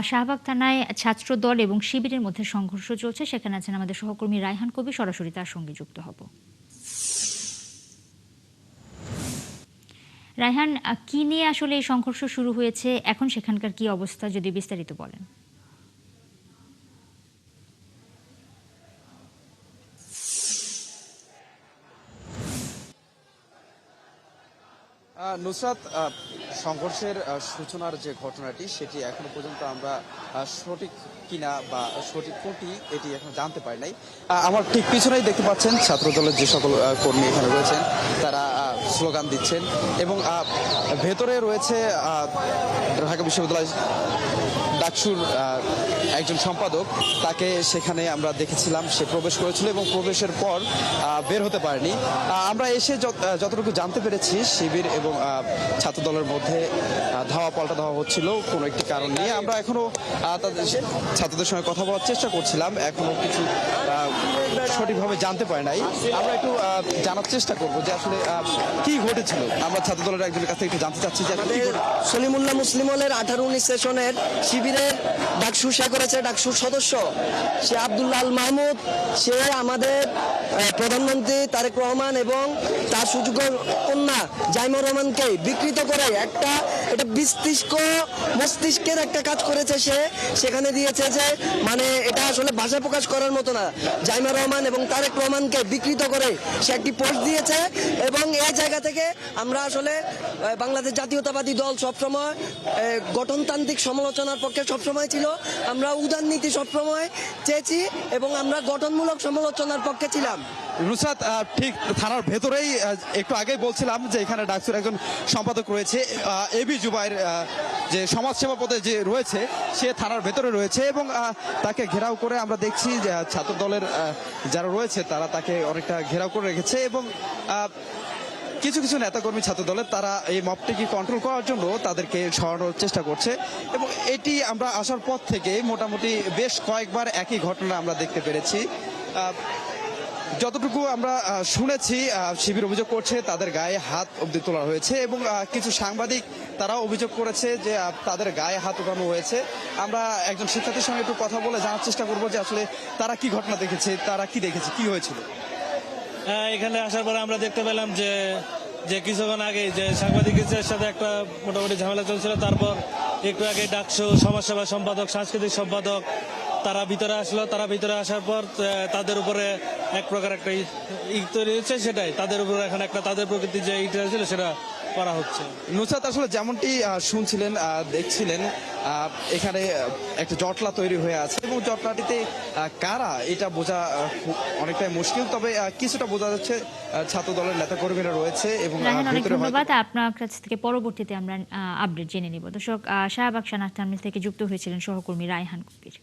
শাহবাগ থানায় ছাত্রদল এবং শিবিরের মধ্যে সংঘর্ষ চলছে। সেখানে আছেন আমাদের সহকর্মী রায়হান কবির। সরাসরি তার সঙ্গে যুক্ত হব। রায়হান, কি নিয়ে আসলে এই সংঘর্ষ শুরু হয়েছে? এখন সেখানকার কি অবস্থা, যদি বিস্তারিত বলেন। নুসরাত, সংঘর্ষের সূচনার যে ঘটনাটি সেটি এখনো পর্যন্ত আমরা সঠিক কিনা বা সঠিক কোনটি এটি এখন জানতে পারি নাই। আমার ঠিক পিছনেই দেখতে পাচ্ছেন ছাত্রদলের যে সকল কর্মী এখানে রয়েছেন, তারা স্লোগান দিচ্ছেন এবং ভেতরে রয়েছে ঢাকা বিশ্ববিদ্যালয় ডাকসুর একজন সম্পাদক। তাকে সেখানে আমরা দেখেছিলাম, সে প্রবেশ করেছিল এবং প্রবেশের পর বের হতে পারেনি। আমরা এসে যতটুকু জানতে পেরেছি, শিবির এবং ছাত্রদলের মধ্যে ধাওয়া পাল্টা ধাওয়া হচ্ছিল কোনো একটি কারণ নিয়ে। আমরা এখনো তাদের ছাত্রদের সঙ্গে কথা বলার চেষ্টা করছিলাম, এখনো কিছু সঠিকভাবে জানতে পারি নাই। আমরা একটু জানার চেষ্টা করবো যে আসলে কি ঘটেছিল। আমরা ছাত্রদলের একজনের কাছ থেকে একটু জানতে চাচ্ছি যে সলিমুল্লাহ মুসলিম হলের 18-19 সেশনের শিবিরের ডাকসু সে করেছে, ডাকসুর সদস্য সে আব্দুল্লাহ আল মাহমুদ, সে আমাদের প্রধানমন্ত্রী তারেক রহমান এবং তার সুযোগ্য কন্যা জাইমুর রহমানকে বিকৃত করে এটা মস্তিষ্কের একটা কাজ করেছে। সে সেখানে দিয়েছে যে মানে এটা আসলে ভাষা প্রকাশ করার মতো না। জাইমুর রহমান এবং তারেক রহমানকে বিকৃত করে সে একটি পোস্ট দিয়েছে এবং এই জায়গা থেকে আমরা আসলে বাংলাদেশ জাতীয়তাবাদী দল সবসময় গঠনতান্ত্রিক সমালোচনার পক্ষে সবসময় ছিল। আমরা উদারনীতি সবসময় চেয়েছি এবং আমরা গঠনমূলক সমালোচনার পক্ষে ছিলাম। নুসরাত, ঠিক থানার ভেতরেই একটু আগেই বলছিলাম যে এখানে ডাকসুর একজন সম্পাদক রয়েছে, এবি জুবাইর, যে সমাজসেবা পদে যে রয়েছে, সে থানার ভেতরে রয়েছে এবং তাকে ঘেরাও করে আমরা দেখছি যে ছাত্র দলের যারা রয়েছে তারা তাকে অনেকটা ঘেরাও করে রেখেছে এবং কিছু কিছু নেতাকর্মী ছাত্র দলের তারা এই মবটিকে কন্ট্রোল করার জন্য তাদেরকে সরানোর চেষ্টা করছে এবং এটি আমরা আসার পর থেকে মোটামুটি বেশ কয়েকবার একই ঘটনা আমরা দেখতে পেরেছি। যতটুকু আমরা শুনেছি, শিবির অভিযোগ করছে তাদের গায়ে হাত অবধি তোলা হয়েছে এবং কিছু সাংবাদিক তারাও অভিযোগ করেছে যে তাদের গায়ে হাত উঠানো হয়েছে। আমরা একজন শিক্ষার্থীর সঙ্গে একটু কথা বলে জানার চেষ্টা করবো যে আসলে তারা কি ঘটনা দেখেছে, তারা কি দেখেছে, কি হয়েছিল। এখানে আসার পরে আমরা দেখতে পেলাম যে কিছুক্ষণ আগে যে সাংবাদিকদের সাথে একটা মোটামুটি ঝামেলা চলছিল। তারপর একটু আগে ডাকসু সমাজসেবা সম্পাদক, সাংস্কৃতিক সম্পাদক তারা ভিতরে আসলো। তারা ভিতরে আসার পর তাদের উপরে এক প্রকার একটা তৈরি হচ্ছে, সেটাই তাদের উপরে এখন একটা তাদের প্রকৃতির যে ইটা ছিল সেটা করা হচ্ছে। নুসরাত, আসলে যেমনটি শুনছিলেন, দেখছিলেন, এখানে একটা জটলা তৈরি হয়ে আছে এবং জটলাটিতে কারা এটা বোঝা অনেকটাই মুশকিল, তবে কিছুটা বোঝা যাচ্ছে ছাত্র দলের নেতা কর্মীরা রয়েছে এবং অনেক ধন্যবাদ। আপনার কাছ থেকে পরবর্তীতে আমরা আপডেট জেনে নিব। দর্শক, শাহবাগ থানা থেকে যুক্ত হয়েছিলেন সহকর্মী রায়হান কবির।